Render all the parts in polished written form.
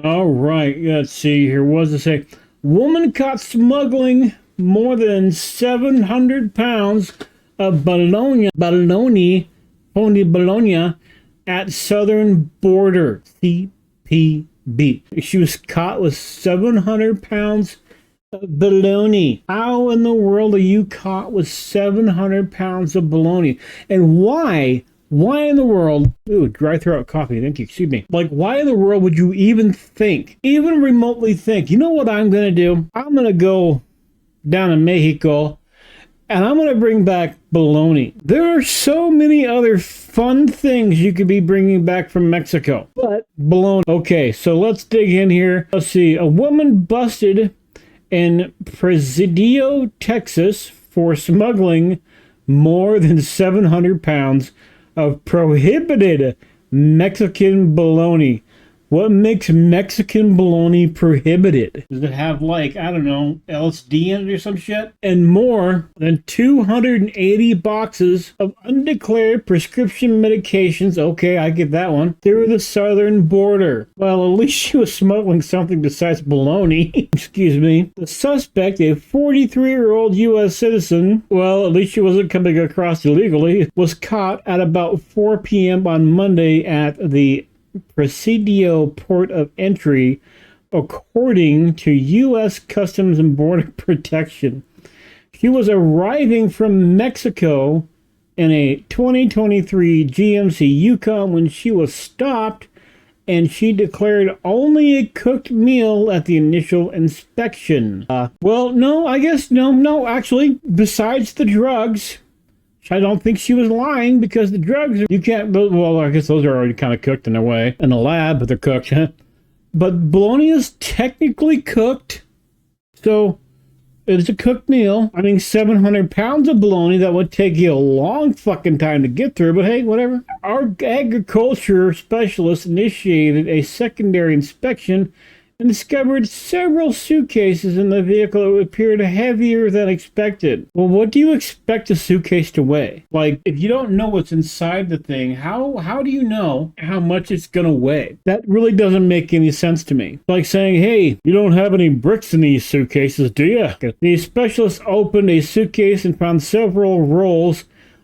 All right, let's see here. What does it say? Woman caught smuggling more than 700 pounds of Bologna at southern border. CPB. She was caught with 700 pounds of bologna. How in the world are you caught with 700 pounds of bologna? And why? Why in the world? Ooh, dry throat coffee. Thank you. Excuse me. Like, why in the world would you even think, even remotely think, you know what I'm going to do? I'm going to go down to Mexico and I'm going to bring back bologna. There are so many other fun things you could be bringing back from Mexico. But bologna. Okay, so let's dig in here. Let's see. A woman busted in Presidio, Texas for smuggling more than 700 pounds of prohibited Mexican bologna. What makes Mexican bologna prohibited? Does it have, like, I don't know, LSD in it or some shit? And more than 280 boxes of undeclared prescription medications, okay, I get that one, through the southern border. Well, at least she was smuggling something besides bologna. Excuse me. The suspect, a 43-year-old U.S. citizen, well, at least she wasn't coming across illegally, was caught at about 4 p.m. on Monday at the Presidio port of entry, according to U.S. Customs and Border Protection. She was arriving from Mexico in a 2023 GMC Yukon when she was stopped, and she declared only a cooked meal at the initial inspection. Well, no, I guess, no, actually, besides the drugs, I don't think she was lying, because the drugs, you can't, well, I guess those are already kind of cooked in a way, in a lab, but they're cooked. But bologna is technically cooked, so it's a cooked meal. I mean, 700 pounds of bologna, that would take you a long fucking time to get through, but hey, whatever. Our agriculture specialist initiated a secondary inspection and discovered several suitcases in the vehicle that appeared heavier than expected. Well, what do you expect a suitcase to weigh? Like, if you don't know what's inside the thing, how do you know how much it's gonna weigh? That really doesn't make any sense to me. It's like saying, hey, you don't have any bricks in these suitcases, do you? The specialist opened a suitcase and found several rolls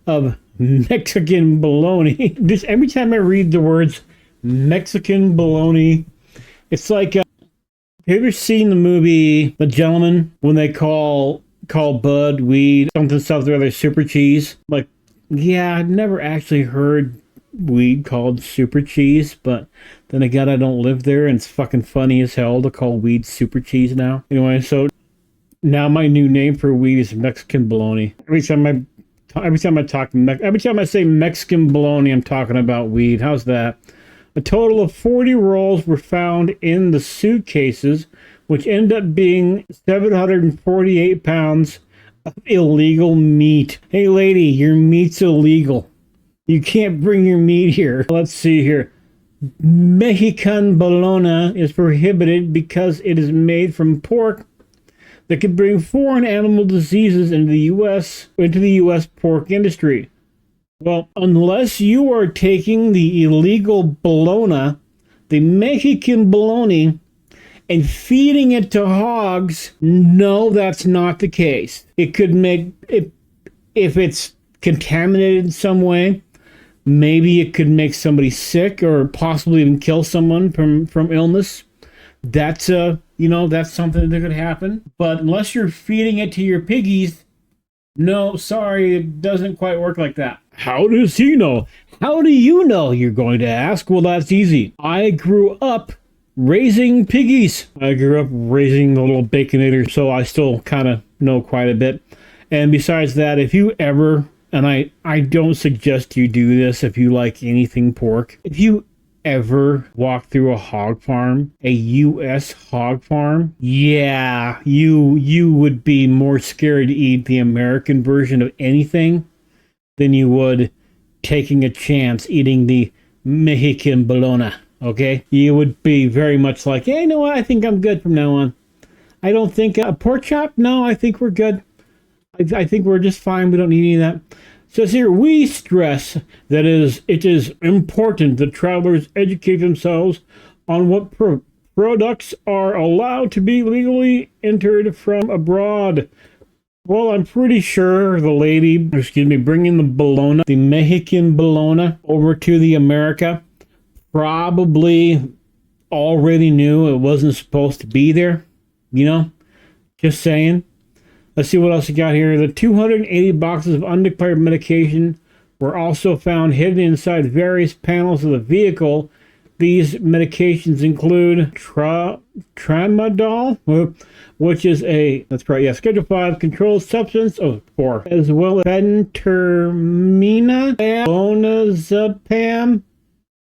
of Mexican bologna. Just every time I read the words Mexican bologna, it's like, have you ever seen the movie The Gentleman, when they call bud weed something or other super cheese? Like, yeah, I've never actually heard weed called super cheese, but then again, I don't live there, and it's fucking funny as hell to call weed super cheese now. Anyway, so now my new name for weed is Mexican bologna. Every time I say Mexican bologna, I'm talking about weed. How's that? A total of 40 rolls were found in the suitcases, which end up being 748 pounds of illegal meat. Hey, lady, your meat's illegal. You can't bring your meat here. Let's see here. Mexican bologna is prohibited because it is made from pork that could bring foreign animal diseases into the U.S. pork industry. Well, unless you are taking the illegal bologna, the Mexican bologna, and feeding it to hogs, no, that's not the case. It could make, if it's contaminated in some way, maybe it could make somebody sick or possibly even kill someone from illness. That's that's something that could happen. But unless you're feeding it to your piggies, no, sorry, it doesn't quite work like that. How does he know? How do you know, you're going to ask? Well, that's easy. I grew up raising piggies. I grew up raising the little baconators, so I still kind of know quite a bit. And besides that, if you ever, and I don't suggest you do this if you like anything pork, if you ever walk through a hog farm, a U.S. hog farm, yeah, you would be more scared to eat the American version of anything than you would taking a chance eating the Mexican bologna, okay? You would be very much like, hey, you know what? I think I'm good from now on. I don't think a pork chop? No, I think we're good. I think we're just fine. We don't need any of that. Says here, we stress that it is important that travelers educate themselves on what products are allowed to be legally entered from abroad. Well, I'm pretty sure the lady, bringing the Bologna, the Mexican Bologna, over to the America, probably already knew it wasn't supposed to be there. You know, just saying. Let's see what else you got here. The 280 boxes of undeclared medication were also found hidden inside various panels of the vehicle. These medications include tramadol, which is Schedule 5 controlled substance, 4, as well as phentermina, clonazepam,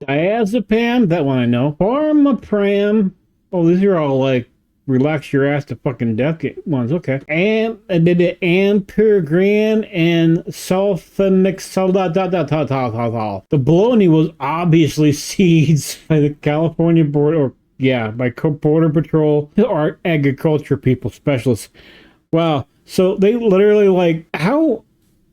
diazepam, that one I know, pharmapram. Oh, these are all like relax your ass to fucking death ones. Okay. And Ampegran and sulfamyxol. The bologna was obviously seized by the California Border, by Border Patrol or agriculture people, specialists. Wow. So they literally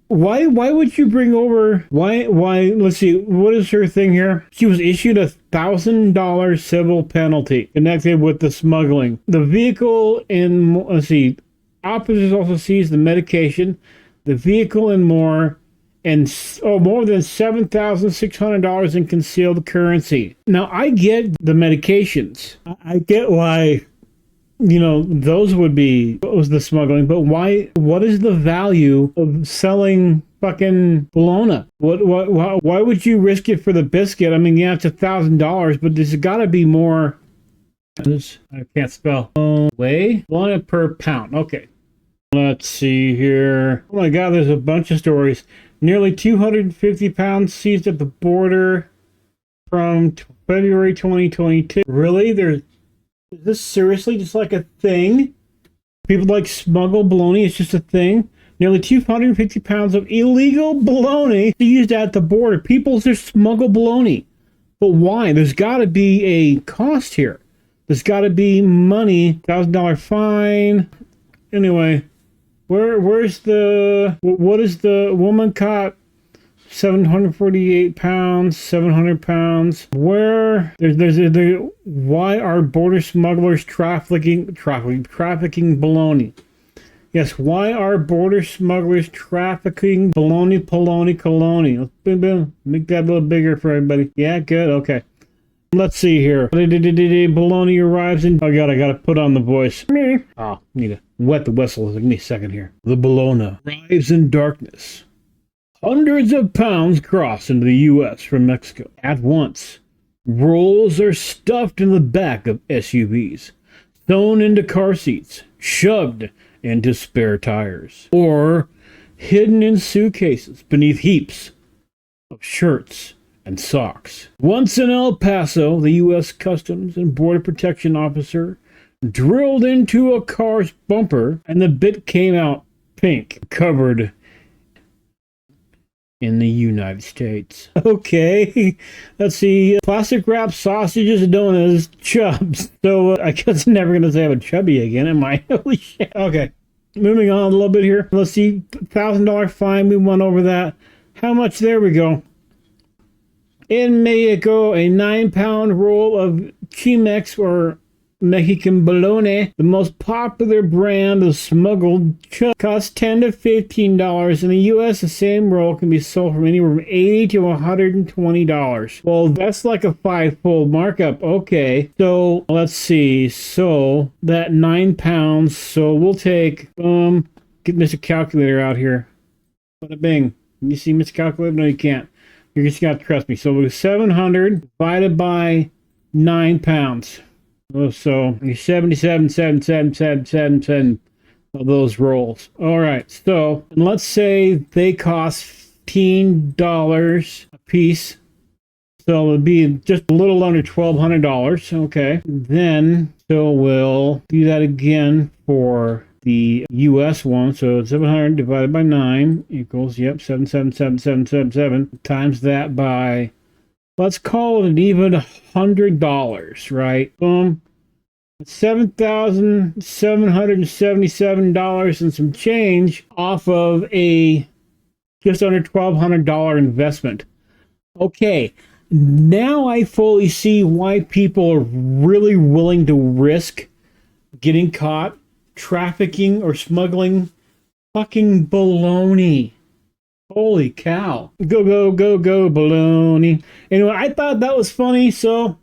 why would you bring over, let's see, what is her thing here? She was issued $1,000 civil penalty connected with the smuggling. The vehicle officers also seized the medication, the vehicle and more than $7,600 in concealed currency. Now, I get the medications. I get why, those was the smuggling, but what is the value of selling fucking bologna? Why would you risk it for the biscuit? I mean, it's $1,000, but there's gotta be more. I can't spell. Bologna per pound. Okay. Let's see here. Oh my God, there's a bunch of stories. Nearly 250 pounds seized at the border from February 2022. Really? Is this seriously just like a thing? People smuggle bologna, it's just a thing? Nearly 250 pounds of illegal bologna seized at the border. People just smuggle bologna. But why? There's got to be a cost here. There's got to be money. $1,000 fine. Anyway, what is the woman caught? 748 pounds, 700 pounds. Why are border smugglers trafficking bologna? Yes, why are border smugglers trafficking bologna? Let's make that a little bigger for everybody. Yeah, good, okay. Let's see here. Bologna arrives in... Oh God, I gotta put on the voice. Oh, need to wet the whistle. Give me a second here. The Bologna arrives in darkness. Hundreds of pounds cross into the U.S. from Mexico at once. Rolls are stuffed in the back of SUVs, thrown into car seats, shoved into spare tires, or hidden in suitcases beneath heaps of shirts and socks. Once in El Paso, the U.S. Customs and Border Protection officer drilled into a car's bumper, and the bit came out pink, covered in the United States. Okay, let's see. Plastic wrapped sausages and donuts, chubs. So I guess I'm never going to say I'm chubby again, am I? Holy shit. Okay, moving on a little bit here. Let's see. $1,000 fine. We went over that. How much? There we go. In Mexico, a 9-pound roll of Chimex or Mexican bologna, the most popular brand of smuggled costs $10 to $15. In the U.S., the same roll can be sold from anywhere from $80 to $120. Well, that's like a 5-fold markup. Okay, so let's see. So that 9 pounds. So we'll take get Mr. Calculator out here. Bada bing. Can you see Mr. Calculator? No, you can't. You just got to trust me. So we're 700 divided by 9 pounds. Oh, so 77 of those rolls. All right, so let's say they cost $15 a piece. So it'll be just a little under $1,200. Okay, then so we'll do that again for the U.S. one. So 700 divided by 9 equals 777 times that by, let's call it an even $100, right? Boom. $7,777 and some change off of a just under $1,200 investment. Okay, Now I fully see why people are really willing to risk getting caught trafficking or smuggling fucking bologna. Holy cow. Go, go, go, go, baloney. Anyway, I thought that was funny, so